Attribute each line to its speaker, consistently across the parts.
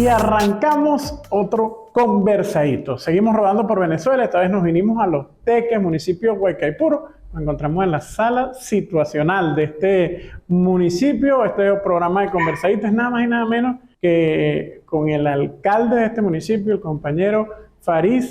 Speaker 1: Y arrancamos otro conversadito. Seguimos rodando por Venezuela. Esta vez nos vinimos a Los Teques, municipio de Guaycaipuro. Nos encontramos en la sala situacional de este municipio. Este programa de conversadito es nada más y nada menos que con el alcalde de este municipio, el compañero Farid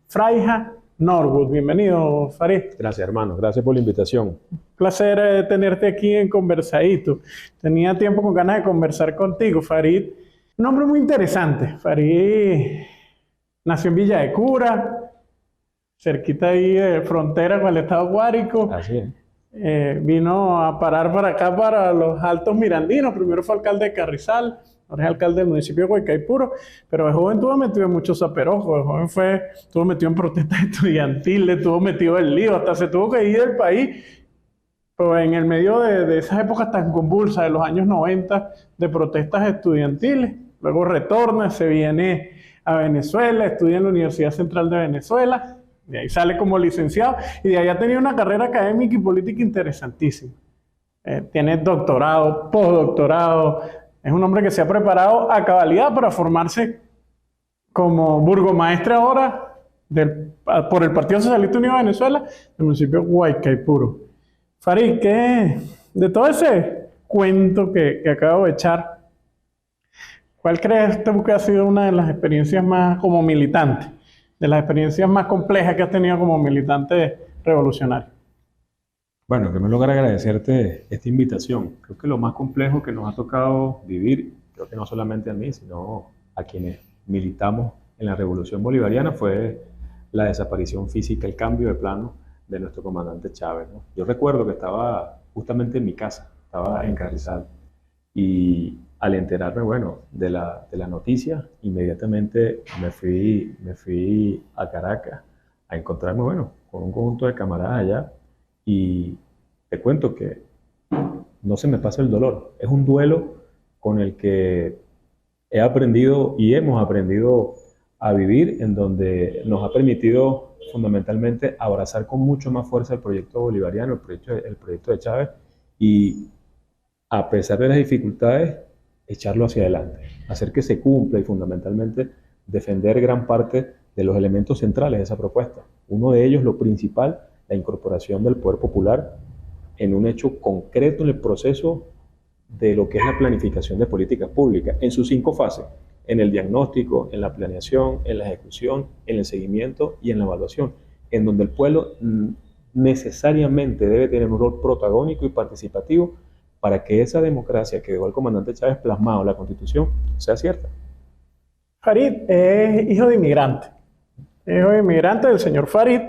Speaker 1: Frayha Norwood. Bienvenido, Farid.
Speaker 2: Gracias, hermano. Gracias por la invitación.
Speaker 1: Un placer tenerte aquí en Conversadito. Tenía tiempo con ganas de conversar contigo, Farid. Un hombre muy interesante. Farid nació en Villa de Cura, cerquita ahí de frontera con el estado Guárico.
Speaker 2: Así es.
Speaker 1: Vino a parar para acá, para los Altos Mirandinos. Primero fue alcalde de Carrizal, ahora es alcalde del municipio de Guaycaipuro. Pero de joven estuvo metido en muchos zaperojos. De joven estuvo metido en protestas estudiantiles, estuvo metido en lío, hasta se tuvo que ir del país. Pero en el medio de esas épocas tan convulsas, de los años 90, de protestas estudiantiles. Luego retorna, se viene a Venezuela, estudia en la Universidad Central de Venezuela, de ahí sale como licenciado y de ahí ha tenido una carrera académica y política interesantísima. Tiene doctorado, postdoctorado, es un hombre que se ha preparado a cabalidad para formarse como burgomaestre ahora por el Partido Socialista Unido de Venezuela, del municipio de Guaycaipuro. Farid, ¿qué de todo ese cuento que acabo de echar? ¿Cuál crees tú que ha sido una de las experiencias más como militante, de las experiencias más complejas que has tenido como militante revolucionario?
Speaker 2: Bueno, en primer lugar agradecerte esta invitación. Creo que lo más complejo que nos ha tocado vivir, creo que no solamente a mí, sino a quienes militamos en la Revolución Bolivariana, fue la desaparición física, el cambio de plano de nuestro comandante Chávez, ¿no? Yo recuerdo que estaba justamente en mi casa, estaba en Carrizal, y al enterarme, bueno, de la noticia, inmediatamente me fui a Caracas a encontrarme, bueno, con un conjunto de camaradas allá, y te cuento que no se me pasa el dolor. Es un duelo con el que he aprendido y hemos aprendido a vivir, en donde nos ha permitido fundamentalmente abrazar con mucho más fuerza el proyecto bolivariano, el proyecto de Chávez, y a pesar de las dificultades, echarlo hacia adelante, hacer que se cumpla y fundamentalmente defender gran parte de los elementos centrales de esa propuesta. Uno de ellos, lo principal, la incorporación del poder popular en un hecho concreto en el proceso de lo que es la planificación de políticas públicas, en sus 5 fases, en el diagnóstico, en la planeación, en la ejecución, en el seguimiento y en la evaluación, en donde el pueblo necesariamente debe tener un rol protagónico y participativo para que esa democracia que dejó el comandante Chávez plasmado en la Constitución sea cierta.
Speaker 1: Farid es hijo de inmigrante. Hijo de inmigrante del señor Farid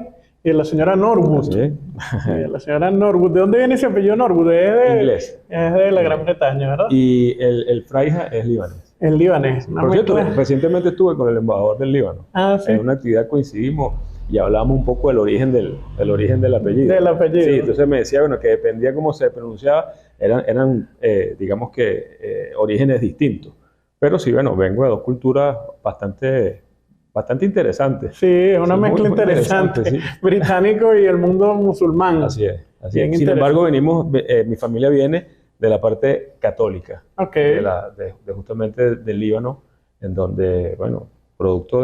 Speaker 1: y de la señora Norwood. La señora Norwood. ¿De dónde viene ese apellido Norwood?
Speaker 2: Inglés.
Speaker 1: Es de la Gran Bretaña, ¿verdad?
Speaker 2: Y el Frayha es libanés.
Speaker 1: El libanés.
Speaker 2: Por cierto, recientemente estuve con el embajador del Líbano.
Speaker 1: Ah, ¿sí?
Speaker 2: En una actividad coincidimos y hablamos un poco del origen del apellido.
Speaker 1: Del apellido.
Speaker 2: Sí, entonces me decía, bueno, que dependía cómo se pronunciaba, eran digamos que orígenes distintos. Pero sí, bueno, vengo de 2 culturas bastante interesantes.
Speaker 1: Sí, es una mezcla muy interesante. Sí. Británico y el mundo musulmán.
Speaker 2: Así es. Sin embargo, venimos, mi familia viene de la parte católica,
Speaker 1: okay,
Speaker 2: de justamente del Líbano, en donde, bueno, producto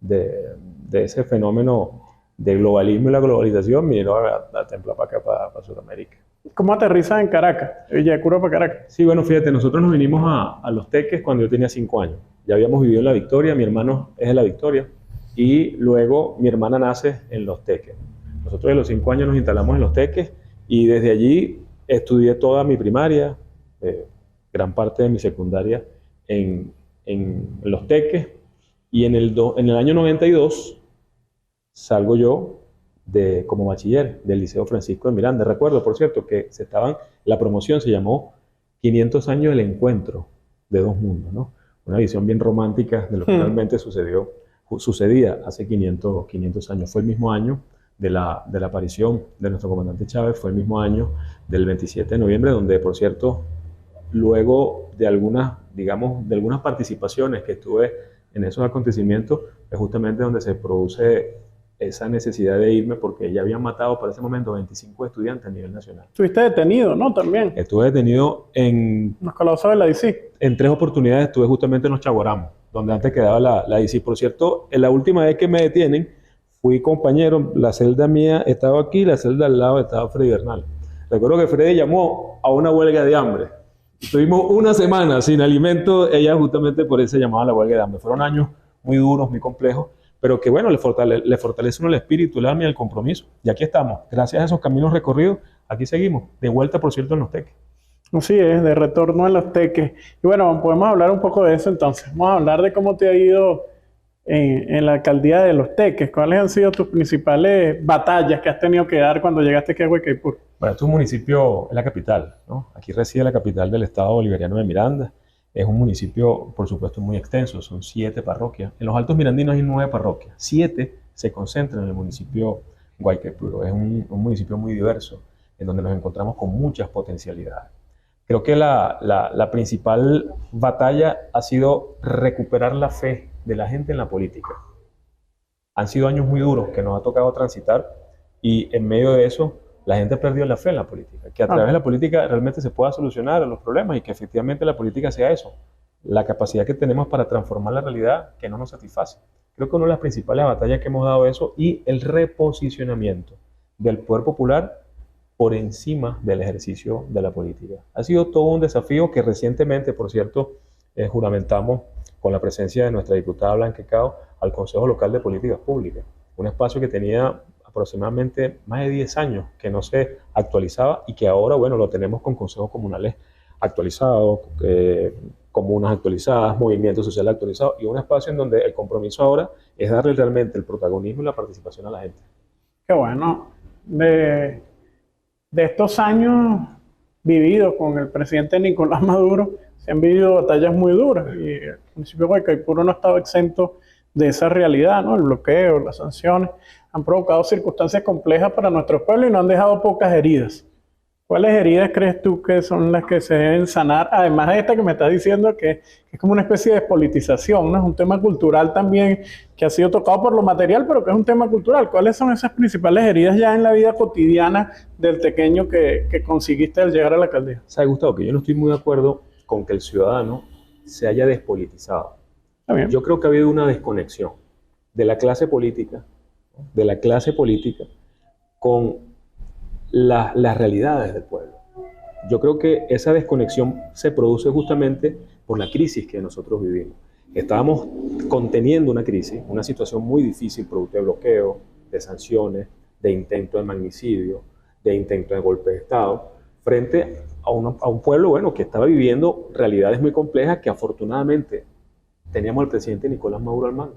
Speaker 2: de ese fenómeno de globalismo y la globalización, vinieron a templar para acá, para Sudamérica.
Speaker 1: ¿Cómo aterrizas en Caracas? Villa de Cura para Caracas.
Speaker 2: Sí, bueno, fíjate, nosotros nos vinimos a Los Teques cuando yo tenía 5 años. Ya habíamos vivido en La Victoria, mi hermano es de La Victoria, y luego mi hermana nace en Los Teques. Nosotros de los 5 años nos instalamos en Los Teques y desde allí estudié toda mi primaria, gran parte de mi secundaria en Los Teques, y en el año 92 salgo yo como bachiller del Liceo Francisco de Miranda. Recuerdo, por cierto, que la promoción se llamó 500 años del encuentro de 2 mundos, ¿no? Una visión bien romántica de lo que realmente sucedía hace 500 años. Fue el mismo año de la aparición de nuestro comandante Chávez, fue el mismo año del 27 de noviembre, donde, por cierto, luego de algunas participaciones que estuve en esos acontecimientos, es justamente donde se produce esa necesidad de irme porque ya habían matado para ese momento 25 estudiantes a nivel nacional.
Speaker 1: Estuviste detenido, ¿no? También.
Speaker 2: Estuve detenido
Speaker 1: Los colapsos de la DC.
Speaker 2: en 3 oportunidades, estuve justamente en los Chaguaramos, donde antes quedaba la DC. Por cierto, en la última vez que me detienen, fui compañero, la celda mía estaba aquí, la celda al lado estaba Freddy Bernal. Recuerdo que Freddy llamó a una huelga de hambre. Estuvimos una semana sin alimento, ella justamente por eso se llamaba la huelga de hambre. Fueron años muy duros, muy complejos, pero que bueno, le fortalece uno el espíritu, el alma y el compromiso. Y aquí estamos, gracias a esos caminos recorridos, aquí seguimos, de vuelta, por cierto, en Los Teques.
Speaker 1: Así es, de retorno en Los Teques. Y bueno, podemos hablar un poco de eso entonces. Vamos a hablar de cómo te ha ido en la alcaldía de Los Teques. ¿Cuáles han sido tus principales batallas que has tenido que dar cuando llegaste aquí a Huaycaipuro?
Speaker 2: Bueno, este es un municipio, es la capital, ¿no? Aquí reside la capital del estado bolivariano de Miranda. Es un municipio, por supuesto, muy extenso, son 7 parroquias. En los Altos Mirandinos hay 9 parroquias, 7 se concentran en el municipio Huaycaipuro. Es un municipio muy diverso, en donde nos encontramos con muchas potencialidades. Creo que la principal batalla ha sido recuperar la fe de la gente en la política. Han sido años muy duros que nos ha tocado transitar y en medio de eso la gente perdió la fe en la política, que a través de la política realmente se pueda solucionar los problemas y que efectivamente la política sea eso, la capacidad que tenemos para transformar la realidad que no nos satisface. Creo que una de las principales batallas que hemos dado eso y el reposicionamiento del poder popular por encima del ejercicio de la política. Ha sido todo un desafío que recientemente, por cierto, juramentamos con la presencia de nuestra diputada Blanca Cao al Consejo Local de Políticas Públicas, un espacio que tenía aproximadamente más de 10 años que no se actualizaba y que ahora, bueno, lo tenemos con consejos comunales actualizados, comunas actualizadas, movimientos sociales actualizados y un espacio en donde el compromiso ahora es darle realmente el protagonismo y la participación a la gente.
Speaker 1: Qué bueno. De estos años vividos con el presidente Nicolás Maduro, se han vivido batallas muy duras y el municipio de Huaycaipuro no ha estado exento de esa realidad, ¿no? El bloqueo, las sanciones han provocado circunstancias complejas para nuestro pueblo y no han dejado pocas heridas. ¿Cuáles heridas crees tú que son las que se deben sanar? Además de esta que me estás diciendo que es como una especie de despolitización, ¿no? Es un tema cultural también que ha sido tocado por lo material, pero que es un tema cultural. ¿Cuáles son esas principales heridas ya en la vida cotidiana del tequeño que conseguiste al llegar a la alcaldía?
Speaker 2: ¿Sabe, Gustavo, que yo no estoy muy de acuerdo con que el ciudadano se haya despolitizado? Yo creo que ha habido una desconexión de la clase política, con las realidades del pueblo. Yo creo que esa desconexión se produce justamente por la crisis que nosotros vivimos. Estábamos conteniendo una crisis, una situación muy difícil, producto de bloqueo, de sanciones, de intento de magnicidio, de intento de golpe de Estado, frente a un pueblo, bueno, que estaba viviendo realidades muy complejas que afortunadamente teníamos al presidente Nicolás Maduro al mando.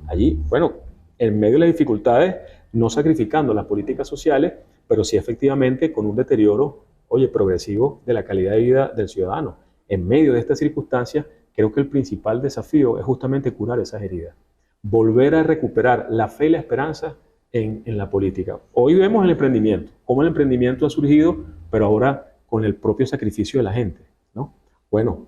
Speaker 2: Allí, bueno, en medio de las dificultades, no sacrificando las políticas sociales, pero sí efectivamente con un deterioro, progresivo de la calidad de vida del ciudadano. En medio de estas circunstancias, creo que el principal desafío es justamente curar esas heridas. Volver a recuperar la fe y la esperanza en la política. Hoy vemos el emprendimiento, cómo el emprendimiento ha surgido, pero ahora con el propio sacrificio de la gente, ¿no? Bueno,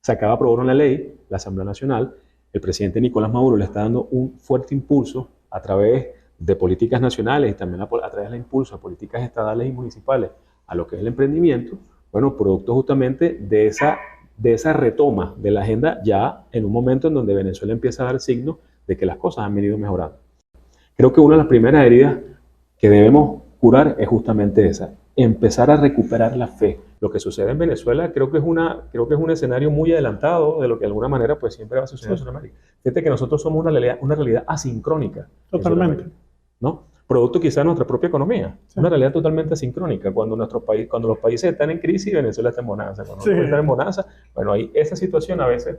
Speaker 2: se acaba de aprobar una ley, la Asamblea Nacional, el presidente Nicolás Maduro le está dando un fuerte impulso a través de políticas nacionales y también a través del impulso a políticas estatales y municipales a lo que es el emprendimiento, bueno, producto justamente de esa retoma de la agenda ya en un momento en donde Venezuela empieza a dar signos de que las cosas han venido mejorando. Creo que una de las primeras heridas que debemos curar es justamente esa, empezar a recuperar la fe. Lo que sucede en Venezuela creo que es un escenario muy adelantado de lo que de alguna manera pues siempre va a suceder en Sudamérica. Fíjate que nosotros somos una realidad asincrónica.
Speaker 1: Totalmente.
Speaker 2: ¿No? Producto quizá de nuestra propia economía. Sí. Una realidad totalmente asincrónica. Cuando los países están en crisis, Venezuela está en bonanza. Cuando los países están en bonanza, bueno, ahí esa situación a veces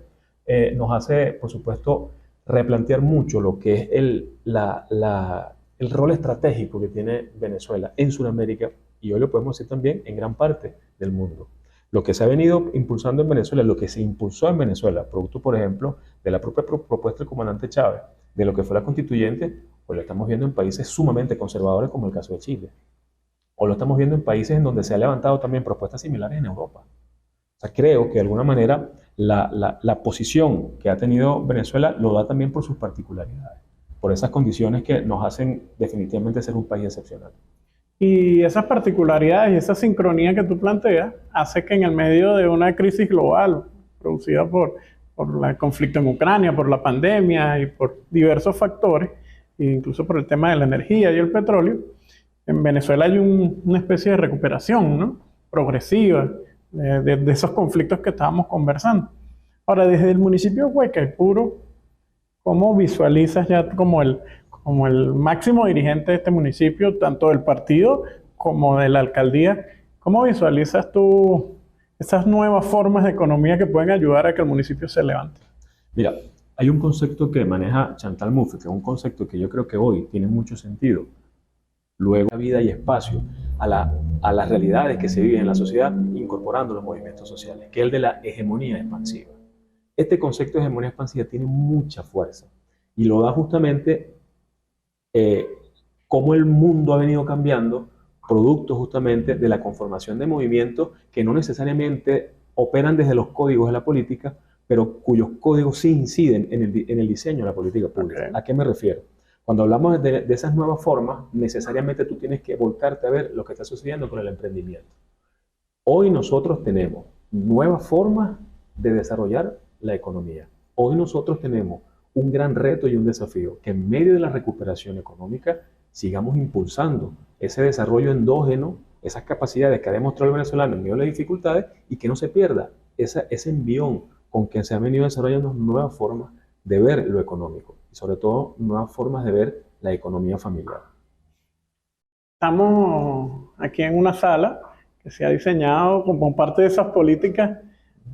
Speaker 2: nos hace, por supuesto, replantear mucho lo que es el rol estratégico que tiene Venezuela en Sudamérica y hoy lo podemos decir también en gran parte del mundo. Lo que se ha venido impulsando en Venezuela, lo que se impulsó en Venezuela, producto, por ejemplo, de la propia propuesta del comandante Chávez, de lo que fue la constituyente, pues lo estamos viendo en países sumamente conservadores como el caso de Chile. O lo estamos viendo en países en donde se han levantado también propuestas similares en Europa. O sea, creo que de alguna manera la posición que ha tenido Venezuela lo da también por sus particularidades. por esas condiciones que nos hacen definitivamente ser un país excepcional.
Speaker 1: Y esas particularidades y esa sincronía que tú planteas hace que en el medio de una crisis global producida por el conflicto en Ucrania, por la pandemia y por diversos factores, e incluso por el tema de la energía y el petróleo, en Venezuela hay una especie de recuperación, ¿no?, progresiva de esos conflictos que estábamos conversando. Ahora, desde el municipio de Guaycaipuro, ¿cómo visualizas ya como el máximo dirigente de este municipio, tanto del partido como de la alcaldía? ¿Cómo visualizas tú esas nuevas formas de economía que pueden ayudar a que el municipio se levante?
Speaker 2: Mira, hay un concepto que maneja Chantal Mouffe, que es un concepto que yo creo que hoy tiene mucho sentido. Luego, la vida y espacio a las realidades que se viven en la sociedad, incorporando los movimientos sociales, que es el de la hegemonía expansiva. Este concepto de hegemonía expansiva tiene mucha fuerza y lo da justamente cómo el mundo ha venido cambiando, producto justamente de la conformación de movimientos que no necesariamente operan desde los códigos de la política, pero cuyos códigos sí inciden en el diseño de la política pública. Okay. ¿A qué me refiero? Cuando hablamos de esas nuevas formas, necesariamente tú tienes que volcarte a ver lo que está sucediendo con el emprendimiento. Hoy nosotros tenemos nuevas formas de desarrollar la economía. Hoy nosotros tenemos un gran reto y un desafío, que en medio de la recuperación económica sigamos impulsando ese desarrollo endógeno, esas capacidades que ha demostrado el venezolano en medio de las dificultades, y que no se pierda ese envión con que se han venido desarrollando nuevas formas de ver lo económico y sobre todo nuevas formas de ver la economía familiar.
Speaker 1: Estamos aquí en una sala que se ha diseñado como parte de esas políticas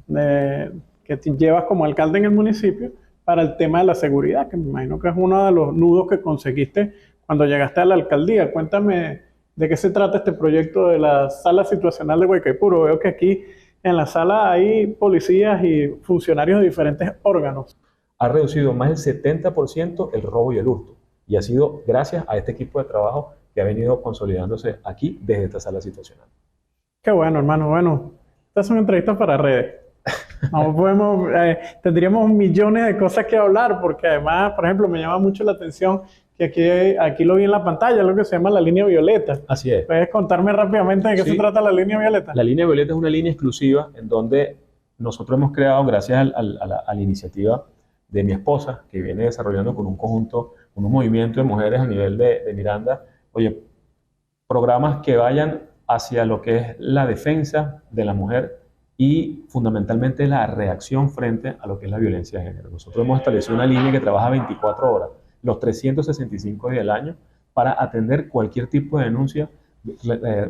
Speaker 1: que te llevas como alcalde en el municipio para el tema de la seguridad, que me imagino que es uno de los nudos que conseguiste cuando llegaste a la alcaldía. Cuéntame de qué se trata este proyecto de la sala situacional de Guaycaipuro. Veo que aquí en la sala hay policías y funcionarios de diferentes órganos.
Speaker 2: Ha reducido más del 70% el robo y el hurto, y ha sido gracias a este equipo de trabajo que ha venido consolidándose aquí desde esta sala situacional.
Speaker 1: Qué bueno, hermano. Bueno, estas son entrevistas para redes. No podemos, tendríamos millones de cosas que hablar, porque además, por ejemplo, me llama mucho la atención que aquí lo vi en la pantalla, lo que se llama la línea violeta.
Speaker 2: Así es.
Speaker 1: ¿Puedes contarme rápidamente de qué se trata la línea violeta?
Speaker 2: La línea violeta es una línea exclusiva en donde nosotros hemos creado, gracias a la iniciativa de mi esposa, que viene desarrollando con un conjunto, un movimiento de mujeres a nivel de Miranda, programas que vayan hacia lo que es la defensa de la mujer y fundamentalmente la reacción frente a lo que es la violencia de género. Nosotros hemos establecido una línea que trabaja 24 horas, los 365 días del año, para atender cualquier tipo de denuncia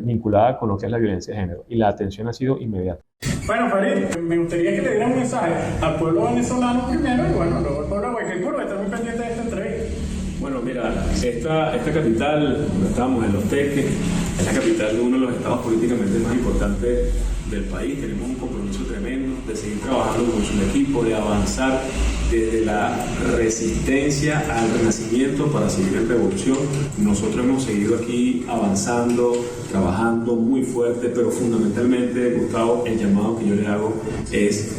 Speaker 2: vinculada con lo que es la violencia de género, y la atención ha sido inmediata.
Speaker 1: Bueno, Farid, me gustaría que le diera un mensaje al pueblo venezolano primero y bueno, luego al pueblo de Guaycaipuro, que está muy pendiente de esta entrevista.
Speaker 2: Bueno, mira, esta capital, donde estamos en Los Teques, es la capital de uno de los estados políticamente más importantes del país. Tenemos un compromiso tremendo de seguir trabajando con su equipo, de avanzar desde la resistencia al renacimiento para seguir en revolución. Nosotros hemos seguido aquí avanzando, trabajando muy fuerte, pero fundamentalmente, Gustavo, el llamado que yo le hago es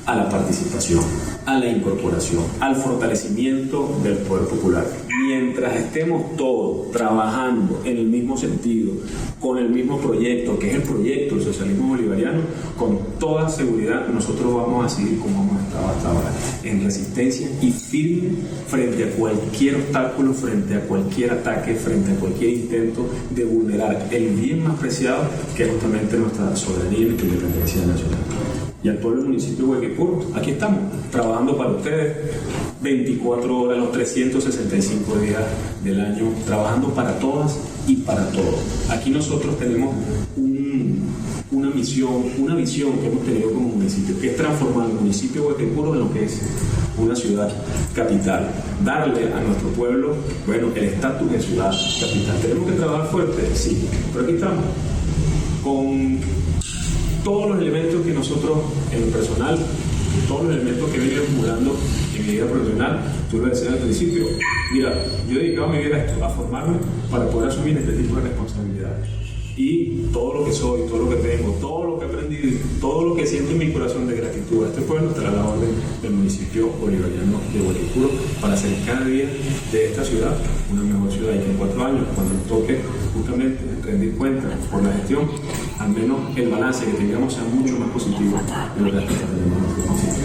Speaker 2: a la participación, a la incorporación, al fortalecimiento del poder popular. Mientras estemos todos trabajando en el mismo sentido, con el mismo proyecto, que es el proyecto del socialismo bolivariano, con toda seguridad nosotros vamos a seguir como hemos estado hasta ahora, en resistencia y firme frente a cualquier obstáculo, frente a cualquier ataque, frente a cualquier intento de vulnerar el bien más preciado, que es justamente nuestra soberanía y nuestra independencia nacional. Y al pueblo del municipio de Guaycaipuro, aquí estamos, trabajando para ustedes 24 horas, los 365 días del año, trabajando para todas y para todos. Aquí nosotros tenemos una visión que hemos tenido como municipio, que es transformar el municipio de Guaycaipuro en lo que es una ciudad capital, darle a nuestro pueblo, el estatus de ciudad capital. ¿Tenemos que trabajar fuerte? Sí, pero aquí estamos, con todos los elementos que nosotros, en lo personal, todos los elementos que he venido acumulando en mi vida profesional. Tú lo decías al principio, mira, yo he dedicado mi vida a esto, a formarme para poder asumir este tipo de responsabilidades. Y todo lo que soy, todo lo que tengo, todo lo que he aprendido, todo lo que siento en mi corazón de gratitud a este pueblo, estará a la orden del municipio bolivariano de Guaricuro para hacer cada día de esta ciudad una mejor ciudad, y que en 4 años, cuando nos toque justamente rendir cuentas por la gestión, al menos el balance que tengamos sea mucho más positivo de lo que tenemos en nuestro municipio.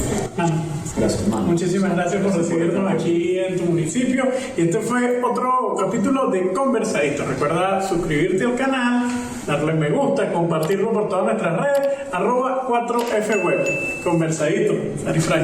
Speaker 2: Gracias, hermano.
Speaker 1: Muchísimas gracias por recibirnos aquí en tu municipio. Y este fue otro capítulo de Conversadito. Recuerda suscribirte al canal, darle me gusta, compartirlo por todas nuestras redes, @4fweb. Conversadito, Sarifray.